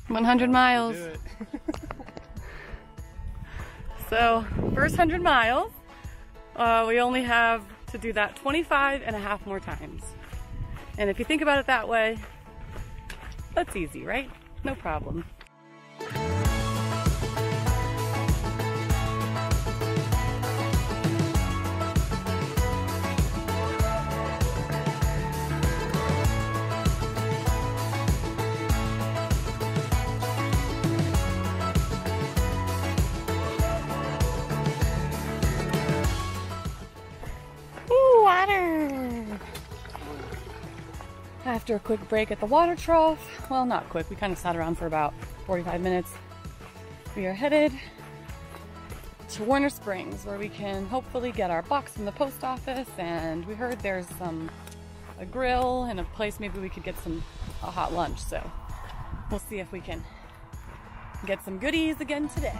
100 miles. So, first 100 miles, we only have to do that 25.5 more times. And if you think about it that way, that's easy, right? No problem. After a quick break at the water trough, well, not quick, we kind of sat around for about 45 minutes. We are headed to Warner Springs, where we can hopefully get our box from the post office, and we heard there's a grill and a place maybe we could get a hot lunch, so we'll see if we can get some goodies again today.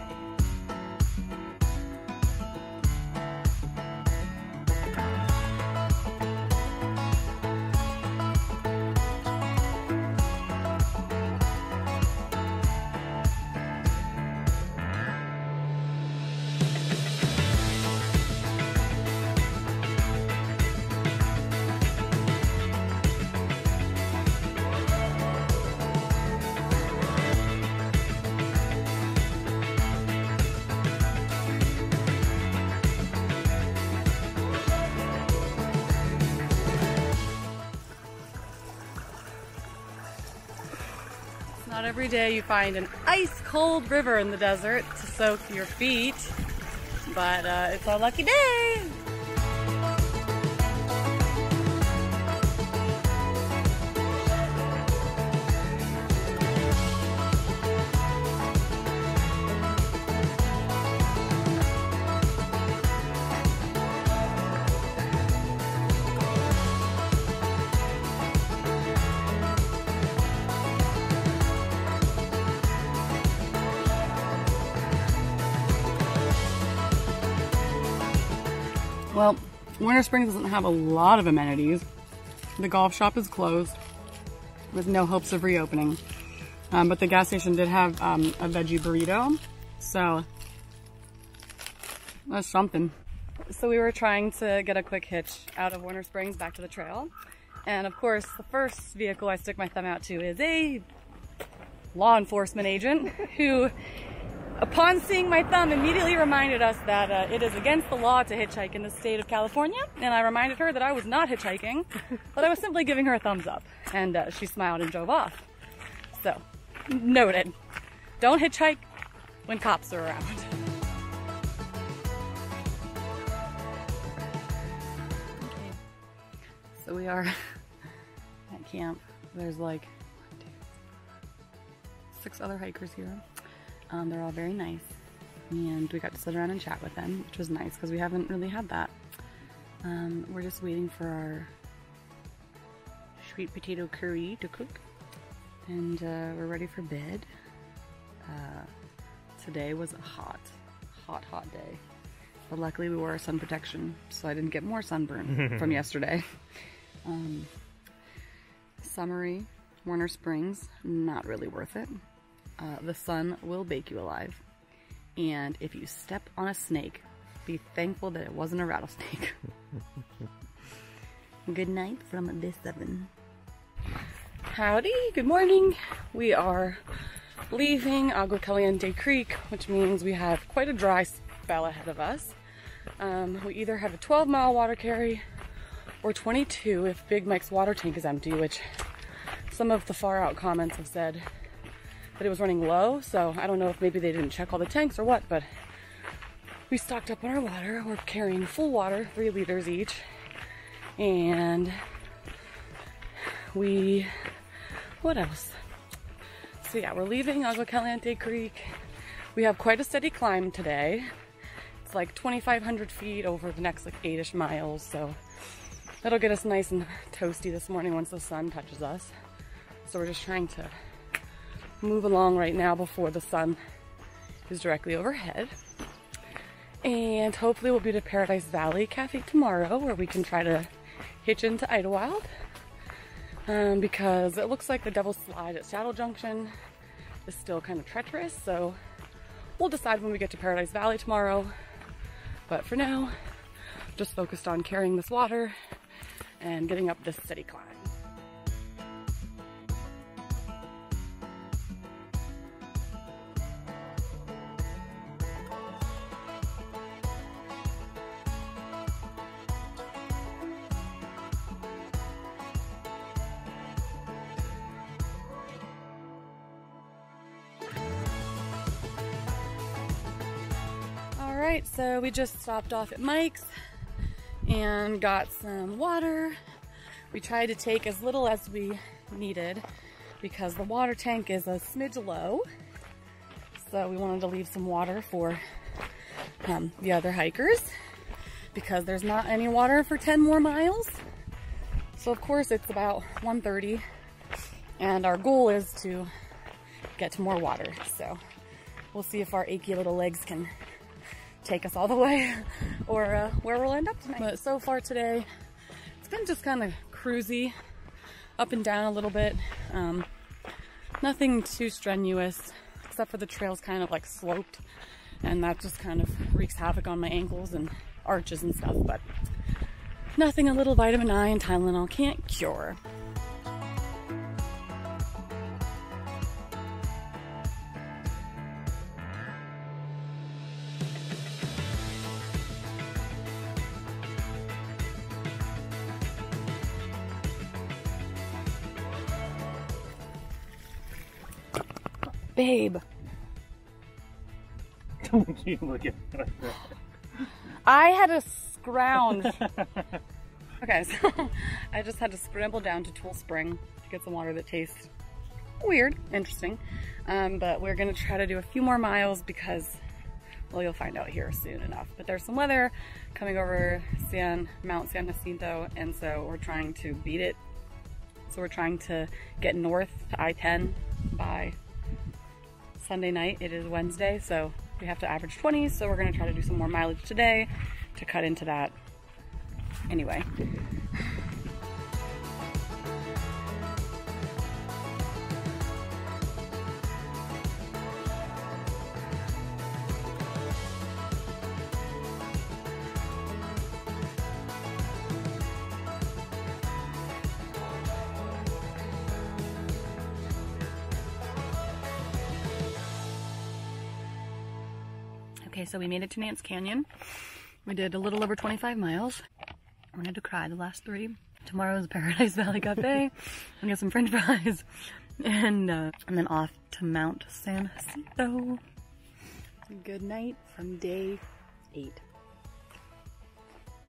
Not every day you find an ice-cold river in the desert to soak your feet, but it's our lucky day. Well, Warner Springs doesn't have a lot of amenities. The golf shop is closed with no hopes of reopening. But the gas station did have a veggie burrito, so that's something. So we were trying to get a quick hitch out of Warner Springs back to the trail. And of course, the first vehicle I stick my thumb out to is a law enforcement agent who, upon seeing my thumb, immediately reminded us that it is against the law to hitchhike in the state of California. And I reminded her that I was not hitchhiking, but I was simply giving her a thumbs up. And she smiled and drove off. So, noted. Don't hitchhike when cops are around. Okay. So we are at camp. There's like 6 other hikers here. They're all very nice, and we got to sit around and chat with them, which was nice because we haven't really had that. We're just waiting for our sweet potato curry to cook, and we're ready for bed. Today was a hot day, but luckily we wore our sun protection, so I didn't get more sunburn from yesterday. Summary, Warner Springs, not really worth it. The sun will bake you alive, and if you step on a snake, be thankful that it wasn't a rattlesnake. Good night from this 7. Howdy, good morning. We are leaving Agua Caliente Creek, which means we have quite a dry spell ahead of us. We either have a 12-mile water carry or 22 if Big Mike's water tank is empty, which some of the far out comments have said that it was running low, so I don't know if maybe they didn't check all the tanks or what, but we stocked up on our water. We're carrying full water, 3 liters each, and what else? So yeah, we're leaving Agua Caliente Creek. We have quite a steady climb today. It's like 2,500 feet over the next like 8-ish miles, so that'll get us nice and toasty this morning once the sun touches us. So we're just trying to move along right now before the sun is directly overhead. And hopefully we'll be to Paradise Valley Cafe tomorrow, where we can try to hitch into Idlewild. Because it looks like the Devil's Slide at Saddle Junction is still kind of treacherous, so we'll decide when we get to Paradise Valley tomorrow. But for now, just focused on carrying this water and getting up this steady climb. Alright, so we just stopped off at Mike's and got some water. We tried to take as little as we needed because the water tank is a smidge low. So we wanted to leave some water for the other hikers because there's not any water for 10 more miles. So of course it's about 1:30 and our goal is to get to more water. So we'll see if our achy little legs can take us all the way or where we'll end up tonight. But so far today, it's been just kind of cruisy, up and down a little bit. Nothing too strenuous, except for the trail's kind of like sloped, and that just kind of wreaks havoc on my ankles and arches and stuff, but nothing a little vitamin I and Tylenol can't cure. Babe. Don't you look at me like that. I had to scrounge. Okay, so I just had to scramble down to Tool Spring to get some water that tastes weird, interesting. But we're gonna try to do a few more miles because, well, you'll find out here soon enough. But there's some weather coming over Mount San Jacinto, and so we're trying to beat it. So we're trying to get north to I-10 by Sunday night. It is Wednesday, so we have to average 20, so we're going to try to do some more mileage today to cut into that. Anyway. Okay, so we made it to Nance Canyon. We did a little over 25 miles. I wanted to cry the last 3. Tomorrow's Paradise Valley Cafe. We'll get some french fries. And then off to Mount San Jacinto. Good night from day 8.